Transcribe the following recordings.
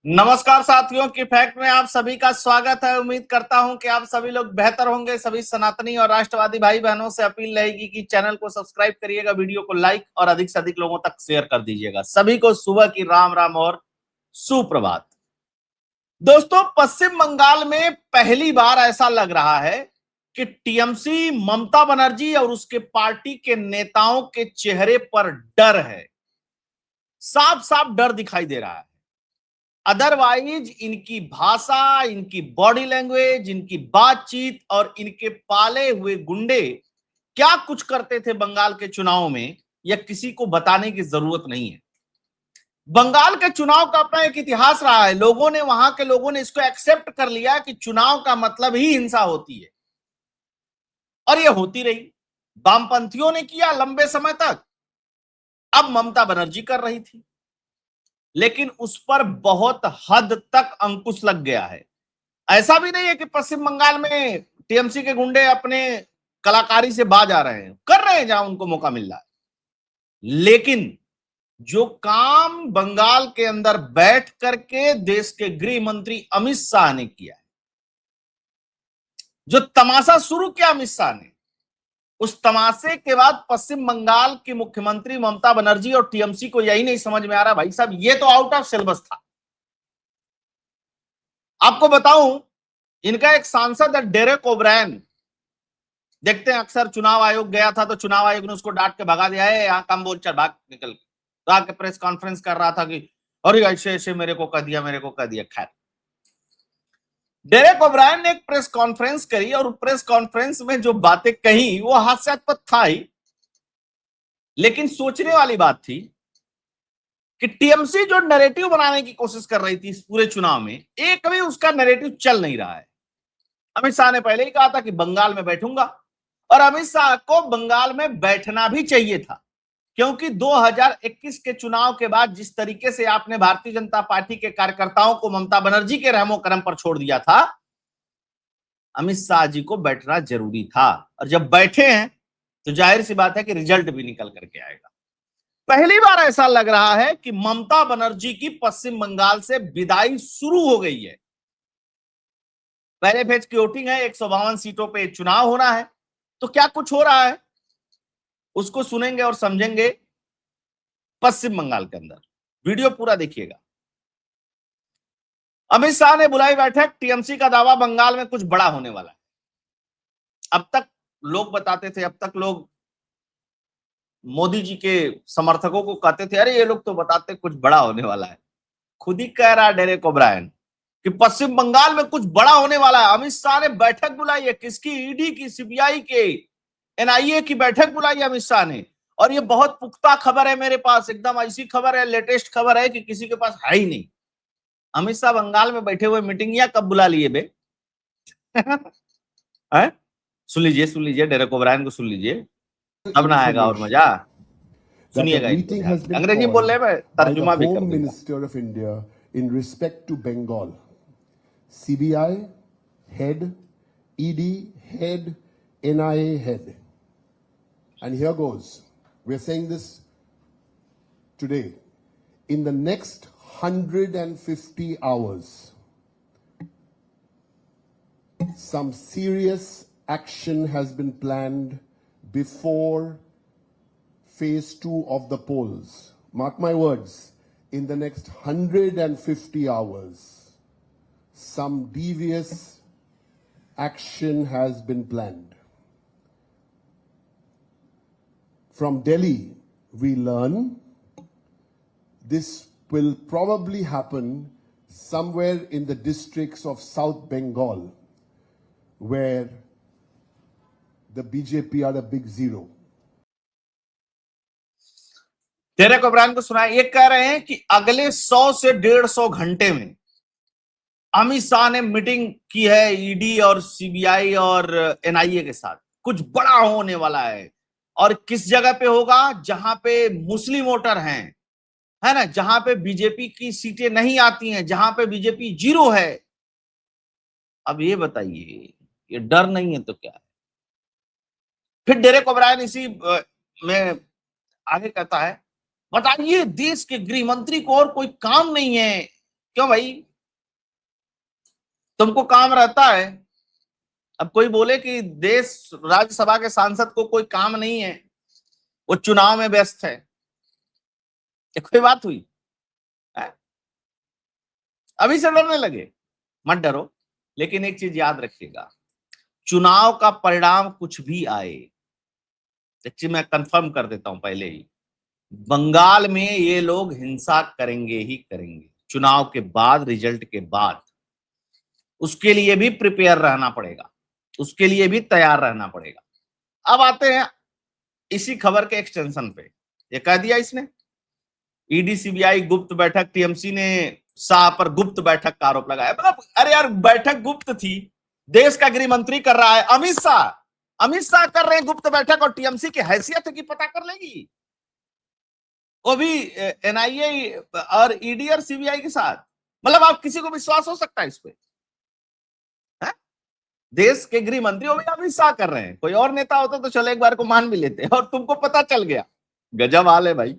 नमस्कार साथियों की फैक्ट में आप सभी का स्वागत है। उम्मीद करता हूं कि आप सभी लोग बेहतर होंगे। सभी सनातनी और राष्ट्रवादी भाई बहनों से अपील रहेगी कि चैनल को सब्सक्राइब करिएगा, वीडियो को लाइक और अधिक से अधिक लोगों तक शेयर कर दीजिएगा। सभी को सुबह की राम राम और सुप्रभात। दोस्तों, पश्चिम बंगाल में पहली बार ऐसा लग रहा है कि टीएमसी, ममता बनर्जी और उसके पार्टी के नेताओं के चेहरे पर डर है। साफ साफ डर दिखाई दे रहा है। अदरवाइज इनकी भाषा, इनकी बॉडी लैंग्वेज, इनकी बातचीत और इनके पाले हुए गुंडे क्या कुछ करते थे बंगाल के चुनाव में, यह किसी को बताने की जरूरत नहीं है। बंगाल के चुनाव का अपना एक इतिहास रहा है। वहां के लोगों ने इसको एक्सेप्ट कर लिया कि चुनाव का मतलब ही हिंसा होती है, और यह होती रही। वामपंथियों ने किया लंबे समय तक, अब ममता बनर्जी कर रही थी, लेकिन उस पर बहुत हद तक अंकुश लग गया है। ऐसा भी नहीं है कि पश्चिम बंगाल में टीएमसी के गुंडे अपने कलाकारी से बाज आ रहे हैं, कर रहे हैं जहां उनको मौका मिल रहा है। लेकिन जो काम बंगाल के अंदर बैठ करके देश के गृह मंत्री अमित शाह ने किया है, जो तमाशा शुरू किया अमित शाह ने, उस तमाशे के बाद पश्चिम बंगाल की मुख्यमंत्री ममता बनर्जी और टीएमसी को यही नहीं समझ में आ रहा, भाई साहब ये तो आउट ऑफ सिलेबस था। आपको बताऊं, इनका एक सांसद है डेरेक ओब्रायन। देखते हैं, अक्सर चुनाव आयोग गया था तो चुनाव आयोग ने उसको डांट के भगा दिया है, यहां कम बोल, चल भाग निकल। तो आके प्रेस कॉन्फ्रेंस कर रहा था कि अरे ऐसे ऐसे मेरे को कह दिया, मेरे को कह दिया। खैर, डेरेक ओब्रायन ने एक प्रेस कॉन्फ्रेंस करी और प्रेस कॉन्फ्रेंस में जो बातें कही वो हास्यास्पद था ही, लेकिन सोचने वाली बात थी कि टीएमसी जो नैरेटिव बनाने की कोशिश कर रही थी इस पूरे चुनाव में, एक भी उसका नैरेटिव चल नहीं रहा है। अमित शाह ने पहले ही कहा था कि बंगाल में बैठूंगा, और अमित शाह को बंगाल में बैठना भी चाहिए था, क्योंकि 2021 के चुनाव के बाद जिस तरीके से आपने भारतीय जनता पार्टी के कार्यकर्ताओं को ममता बनर्जी के रहमो करम पर छोड़ दिया था, अमित शाह जी को बैठना जरूरी था। और जब बैठे हैं तो जाहिर सी बात है कि रिजल्ट भी निकल करके आएगा। पहली बार ऐसा लग रहा है कि ममता बनर्जी की पश्चिम बंगाल से विदाई शुरू हो गई है। पहले फेज की वोटिंग है, 152 सीटों पे चुनाव होना है, तो क्या कुछ हो रहा है उसको सुनेंगे और समझेंगे पश्चिम बंगाल के अंदर। वीडियो पूरा देखिएगा। अमित शाह ने बुलाई बैठक, टीएमसी का दावा बंगाल में कुछ बड़ा होने वाला है। अब तक लोग बताते थे, अब तक लोग मोदी जी के समर्थकों को कहते थे अरे ये लोग तो बताते कुछ बड़ा होने वाला है। खुद ही कह रहा डेरेक ओब्रायन कि पश्चिम बंगाल में कुछ बड़ा होने वाला है। अमित शाह ने बैठक बुलाई है, किसकी? ईडी की, सीबीआई के, एनआईए की बैठक बुलाई अमित शाह ने। और ये बहुत पुख्ता खबर है मेरे पास, एकदम ऐसी खबर है, लेटेस्ट खबर है कि किसी के पास है ही नहीं। अमित शाह बंगाल में बैठे हुए मीटिंग या कब बुला लिए बे? सुन लीजिए डेरेक ओब्रायन को सुन लीजिए, तब ना आएगा और मजा। सुनिएगा, अंग्रेजी बोल रहे हैं, तर्जुमा भी कर दूंगा। Minister of India in respect to Bengal, CBI head, ED head, NIA head. And here goes. We're saying this today. In the next 150 hours, some serious action has been planned before phase 2 of the polls. Mark my words. In the next 150 hours, some devious action has been planned. From Delhi, we learn this will probably happen somewhere in the districts of South Bengal, where the BJP are a big zero. Derek O'Brien को सुना, ये कह रहे हैं कि अगले 100 से 150 घंटे में अमित शाह ने मीटिंग की है ईडी और सीबीआई और एनआईए के साथ, कुछ बड़ा होने वाला है। और किस जगह पे होगा? जहां पे मुस्लिम वोटर हैं, है ना, जहां पे बीजेपी की सीटें नहीं आती हैं, जहां पे बीजेपी जीरो है। अब ये बताइए, ये डर नहीं है तो क्या है? फिर डेरेक ओब्रायन इसी में आगे कहता है, बताइए देश के गृह मंत्री को और कोई काम नहीं है क्यों भाई, तुमको काम रहता है। अब कोई बोले कि देश राज्यसभा के सांसद को कोई काम नहीं है, वो चुनाव में व्यस्त है, ये कोई बात हुई है? अभी से डरने लगे? मत डरो, लेकिन एक चीज याद रखिएगा, चुनाव का परिणाम कुछ भी आए, देखिए मैं कंफर्म कर देता हूं पहले ही, बंगाल में ये लोग हिंसा करेंगे ही करेंगे। चुनाव के बाद, रिजल्ट के बाद, उसके लिए भी प्रिपेयर रहना पड़ेगा, उसके लिए भी तैयार रहना पड़ेगा। अब आते हैं इसी खबर के एक्सटेंशन पे। ये कह दिया इसने, ईडी सीबीआई गुप्त बैठक, टीएमसी ने शाह पर गुप्त बैठक का आरोप लगाया। मतलब अरे यार, बैठक गुप्त थी, देश का गृह मंत्री कर रहा है, अमित शाह कर रहे हैं गुप्त बैठक, और टीएमसी की हैसियत है कि पता कर लेगी, वो भी एनआईए और ईडी और सीबीआई के साथ। मतलब आप किसी को विश्वास हो सकता है इस पे? है? देश के गृह मंत्री वो भी अमित शाह कर रहे हैं, कोई और नेता होता तो चलो एक बार को मान भी लेते, और तुमको पता चल गया। गजब हाल है भाई।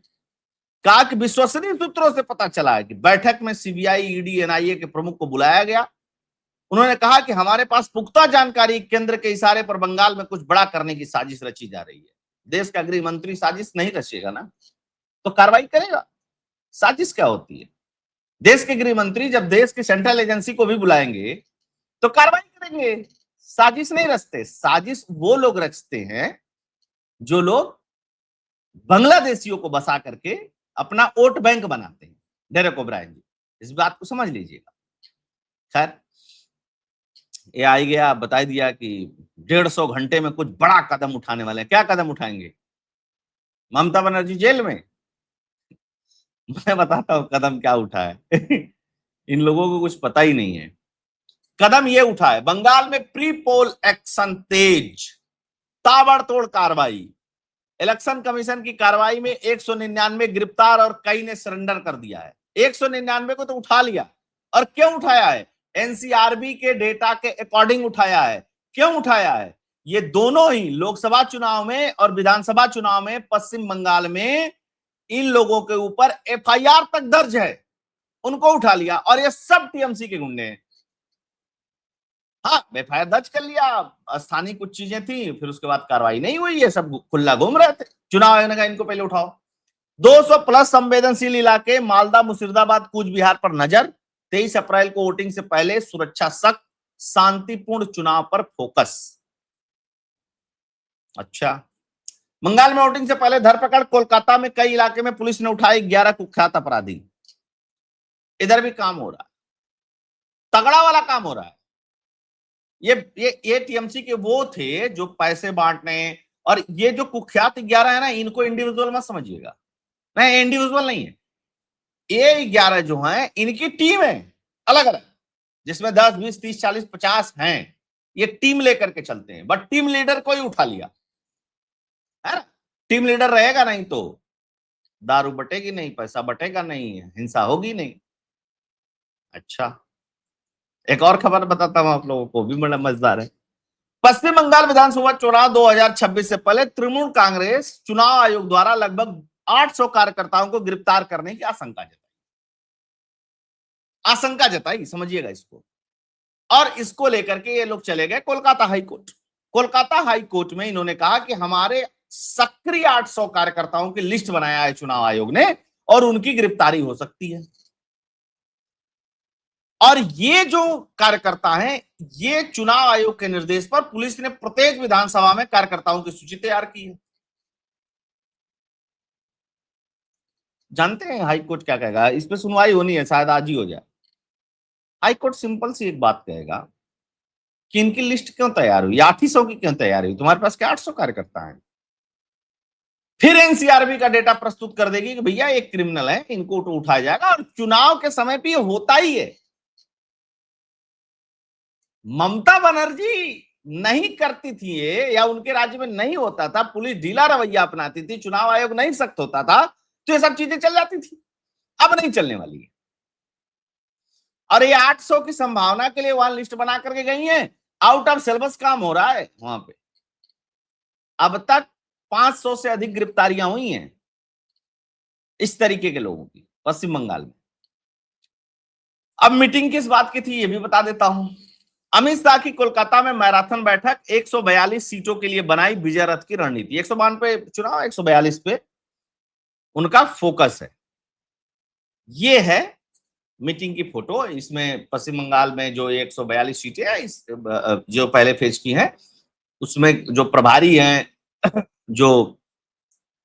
कहा कि विश्वसनीय सूत्रों से पता चला है कि बैठक में सीबीआई, ईडी, एनआईए के प्रमुख को बुलाया गया। उन्होंने कहा कि हमारे पास पुख्ता जानकारी, केंद्र के इशारे पर बंगाल में कुछ बड़ा करने की साजिश रची जा रही है। देश का गृह मंत्री साजिश नहीं रचेगा ना, तो कार्रवाई करेगा। साजिश क्या होती है? देश के गृह मंत्री जब देश की सेंट्रल एजेंसी को भी बुलाएंगे तो कार्रवाई करेंगे, साजिश नहीं रचते। साजिश वो लोग रचते हैं जो लोग बांग्लादेशियों को बसा करके अपना वोट बैंक बनाते हैं। डेरेक ओब्रायन जी, इस बात को समझ लीजिएगा। खैर, ये आ गया, बता दिया कि 150 घंटे में कुछ बड़ा कदम उठाने वाले हैं। क्या कदम उठाएंगे? ममता बनर्जी जेल में? मैं बताता हूं कदम क्या उठा है। इन लोगों को कुछ पता ही नहीं है। कदम ये उठा है, बंगाल में प्री पोल एक्शन तेज, ताबड़तोड़ कार्रवाई। इलेक्शन कमीशन की कार्रवाई में 199 गिरफ्तार और कई ने सरेंडर कर दिया है। 199 को तो उठा लिया, और क्यों उठाया है? एनसीआरबी के डेटा के अकॉर्डिंग उठाया है। क्यों उठाया है? ये दोनों ही लोकसभा चुनाव में और विधानसभा चुनाव में पश्चिम बंगाल में इन लोगों के ऊपर एफआईआर तक दर्ज है, उनको उठा लिया, और ये सब टीएमसी के गुंडे हैं। हाँ, एफआईआर दर्ज कर लिया, स्थानीय कुछ चीजें थी, फिर उसके बाद कार्रवाई नहीं हुई, ये सब खुला घूम रहे थे। चुनाव आयोग ने कहा इनको पहले उठाओ। 200 प्लस संवेदनशील इलाके, मालदा, मुर्शिदाबाद, कूच बिहार पर नजर। 23 अप्रैल को वोटिंग से पहले सुरक्षा सख्त, शांतिपूर्ण चुनाव पर फोकस। अच्छा, बंगाल में वोटिंग से पहले धरपकड़, कोलकाता में कई इलाके में पुलिस ने उठाए 11 कुख्यात अपराधी। इधर भी काम हो रहा है, तगड़ा वाला काम हो रहा है। ये टीएमसी के वो थे जो पैसे बांटने, और ये जो कुख्यात 11 है ना, इनको इंडिविजुअल मत समझिएगा, नहीं इंडिविजुअल नहीं है, ये 11 जो हैं इनकी टीम है अलग अलग, जिसमें 10, 20, 30, 40, 50 हैं। ये टीम लेकर के चलते हैं, बट टीम लीडर को ही उठा लिया है ना। टीम लीडर रहेगा नहीं तो दारू बटेगी नहीं, पैसा बटेगा नहीं, हिंसा होगी नहीं। अच्छा, एक और खबर बताता हूं आप लोगों को, भी बड़ा मजेदार है। पश्चिम बंगाल विधानसभा चुनाव 2026 से पहले तृणमूल कांग्रेस चुनाव आयोग द्वारा लगभग 800 कार्यकर्ताओं को गिरफ्तार करने की आशंका जताई, समझिएगा इसको। और इसको लेकर के ये लोग चले गए Kolkata high court. Kolkata high court में इन्होंने कहा कि हमारे सक्रिय 800 कार्यकर्ताओं की लिस्ट बनाया है चुनाव आयोग ने, और उनकी गिरफ्तारी हो सकती है। और ये जो कार्यकर्ता हैं, ये चुनाव आयोग के निर्देश पर पुलिस ने प्रत्येक विधानसभा में कार्यकर्ताओं की सूची तैयार की है। जानते हैं हाईकोर्ट क्या कहेगा? इस पे सुनवाई होनी है, शायद आज ही हो जाए। हाईकोर्ट सिंपल सी एक बात कहेगा कि इनकी लिस्ट क्यों तैयार हुई, 800 की क्यों तैयार हुई, तुम्हारे पास क्या 800 कार्यकर्ता हैं? फिर एनसीआरबी का डेटा प्रस्तुत कर देगी कि भैया एक क्रिमिनल है, इनको तो उठाया जाएगा, और चुनाव के समय पे होता ही है। ममता बनर्जी नहीं करती थी ये, या उनके राज्य में नहीं होता था, पुलिस ढीला रवैया अपनाती थी, चुनाव आयोग नहीं सख्त होता था, तो ये सब चीजें चल जाती थी। अब नहीं चलने वाली है। और ये 800 की संभावना के लिए वहां लिस्ट बना करके गई है। आउट ऑफ सिलेबस काम हो रहा है वहां पे। अब तक 500 से अधिक गिरफ्तारियां हुई हैं इस तरीके के लोगों की पश्चिम बंगाल में। अब मीटिंग किस बात की थी ये भी बता देता हूं। अमित शाह की कोलकाता में मैराथन बैठक, 142 सीटों के लिए बनाई विजय रथ की रणनीति। 152 पे चुनाव, 142 पे उनका फोकस है। ये है मीटिंग की फोटो। इसमें पश्चिम बंगाल में जो 142 सीटें हैं, इस जो पहले फेज की हैं, उसमें जो प्रभारी हैं, जो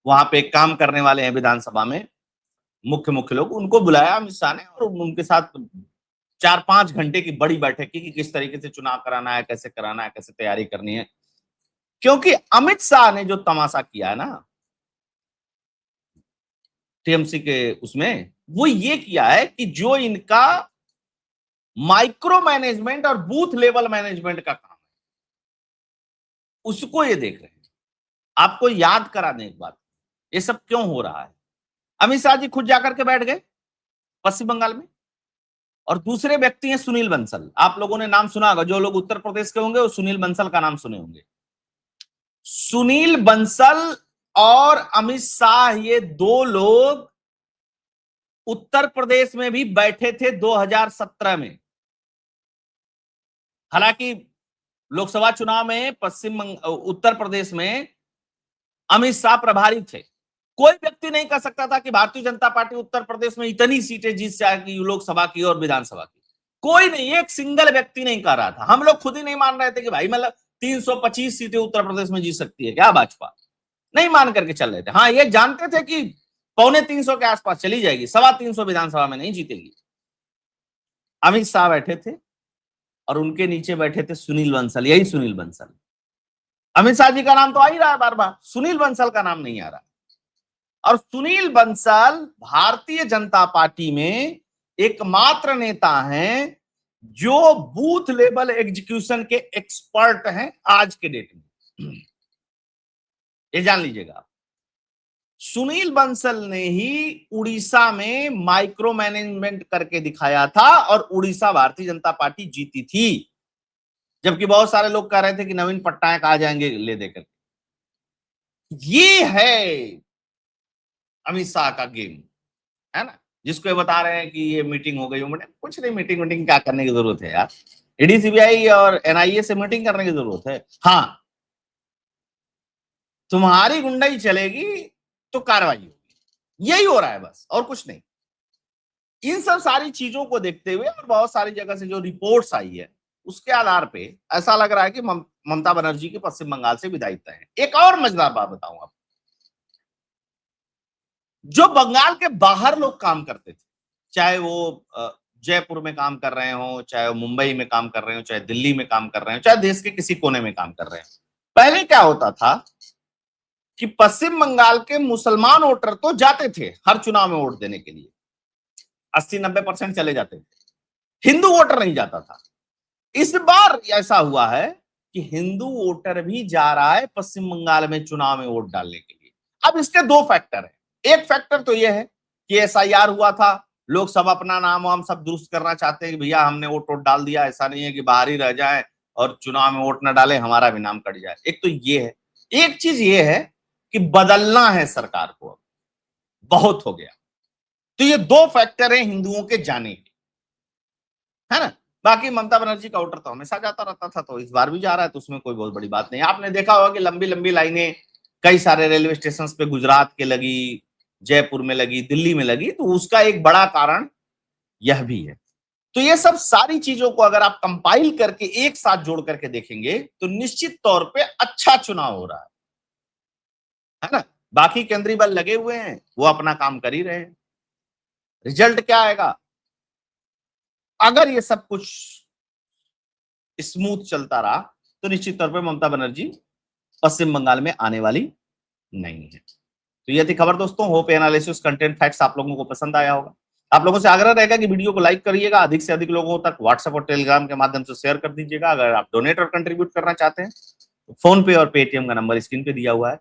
वहां पे काम करने वाले हैं विधानसभा में, मुख्य लोग, उनको बुलाया अमित शाह ने और उनके साथ 4-5 घंटे की बड़ी बैठक की कि किस तरीके से चुनाव कराना है, कैसे कराना है, कैसे तैयारी करनी है। क्योंकि अमित शाह ने जो तमाशा किया है ना टीएमसी के उसमें, वो ये किया है कि जो इनका माइक्रो मैनेजमेंट और बूथ लेवल मैनेजमेंट का काम है, उसको ये देख रहे हैं। आपको याद करा दें एक बात, ये सब क्यों हो रहा है। अमित शाह जी खुद जाकर के बैठ गए पश्चिम बंगाल में, और दूसरे व्यक्ति हैं सुनील बंसल। आप लोगों ने नाम सुना होगा, जो लोग उत्तर प्रदेश के होंगे वो सुनील बंसल का नाम सुने होंगे। सुनील बंसल और अमित शाह, ये दो लोग उत्तर प्रदेश में भी बैठे थे 2017 में। हालांकि लोकसभा चुनाव में उत्तर प्रदेश में अमित शाह प्रभारी थे। कोई व्यक्ति नहीं कह सकता था कि भारतीय जनता पार्टी उत्तर प्रदेश में इतनी सीटें जीत जाएगी, लोकसभा की और विधानसभा की। कोई नहीं, एक सिंगल व्यक्ति नहीं कह रहा था। हम लोग खुद ही नहीं मान रहे थे कि भाई मतलब 325 सीटें उत्तर प्रदेश में जीत सकती है क्या भाजपा, नहीं मान करके चल रहे थे। हाँ, ये जानते थे कि 250 के आसपास चली जाएगी, 325 विधानसभा में नहीं जीतेगी। अमित शाह बैठे थे और उनके नीचे बैठे थे सुनील बंसल, यही सुनील बंसल। अमित शाह जी का नाम तो आ ही रहा है बार बार, सुनील बंसल का नाम नहीं आ रहा। और सुनील बंसल भारतीय जनता पार्टी में एकमात्र नेता हैं जो बूथ लेवल एग्जीक्यूशन के एक्सपर्ट हैं आज के डेट में। ये जान लीजिएगा, सुनील बंसल ने ही उड़ीसा में माइक्रो मैनेजमेंट करके दिखाया था और उड़ीसा भारतीय जनता पार्टी जीती थी, जबकि बहुत सारे लोग कह रहे थे कि नवीन पटनायक आ जाएंगे ले देकर। ये है अमित शाह का गेम, है ना, जिसको ये बता रहे हैं कि ये मीटिंग हो गई। कुछ नहीं, मीटिंग क्या करने की जरूरत है यार। ईडी सीबीआई और एनआईए से मीटिंग करने की जरूरत है। हाँ, तुम्हारी गुंडाई चलेगी तो कार्रवाई होगी, यही हो रहा है बस, और कुछ नहीं। इन सब सारी चीजों को देखते हुए और बहुत सारी जगह से जो रिपोर्ट्स आई है, उसके आधार पे ऐसा लग रहा है कि ममता बनर्जी की पश्चिम बंगाल से विदाई तय है। एक और मजेदार बात बताऊं आपको, जो बंगाल के बाहर लोग काम करते थे, चाहे वो जयपुर में काम कर रहे हो, चाहे वो मुंबई में काम कर रहे हो, चाहे दिल्ली में काम कर रहे हो, चाहे देश के किसी कोने में काम कर रहे हो, पहले क्या होता था कि पश्चिम बंगाल के मुसलमान वोटर तो जाते थे हर चुनाव में वोट देने के लिए, 80-90% चले जाते थे, हिंदू वोटर नहीं जाता था। इस बार ऐसा हुआ है कि हिंदू वोटर भी जा रहा है पश्चिम बंगाल में चुनाव में वोट डालने के लिए। अब इसके दो फैक्टर है। एक फैक्टर तो यह है कि एसआईआर हुआ था, लोग सब अपना नाम वाम सब दुरुस्त करना चाहते हैं कि भैया हमने वोट डाल दिया, ऐसा नहीं है कि बाहर ही रह जाए और चुनाव में वोट न डाले, हमारा भी नाम कट जाए। एक तो ये है। एक चीज ये है कि बदलना है सरकार को, बहुत हो गया। तो ये दो फैक्टर है हिंदुओं के जाने के, है ना। बाकी ममता बनर्जी का वोटर तो हमेशा जाता रहता था, तो इस बार भी जा रहा है, तो उसमें कोई बहुत बड़ी बात नहीं। आपने देखा होगा कि लंबी लंबी लाइनें कई सारे रेलवे स्टेशन पे गुजरात के लगी, जयपुर में लगी, दिल्ली में लगी, तो उसका एक बड़ा कारण यह भी है। तो ये सब सारी चीजों को अगर आप कंपाइल करके एक साथ जोड़ करके देखेंगे तो निश्चित तौर पे अच्छा चुनाव हो रहा है ना। बाकी केंद्रीय बल लगे हुए हैं, वो अपना काम कर ही रहे हैं। रिजल्ट क्या आएगा, अगर ये सब कुछ स्मूथ चलता रहा तो निश्चित तौर पे ममता बनर्जी पश्चिम बंगाल में आने वाली नहीं है। तो ये थी खबर दोस्तों। होप एनालिसिस कंटेंट फैक्ट्स आप लोगों को पसंद आया होगा। आप लोगों से आग्रह रहेगा कि वीडियो को लाइक करिएगा, अधिक से अधिक लोगों तक व्हाट्सएप और टेलीग्राम के माध्यम से शेयर कर दीजिएगा। अगर आप डोनेट और कंट्रीब्यूट करना चाहते हैं तो फोन पे और पेटीएम का नंबर स्क्रीन पे दिया हुआ है।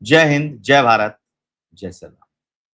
जय हिंद, जय भारत, जय श्री राम।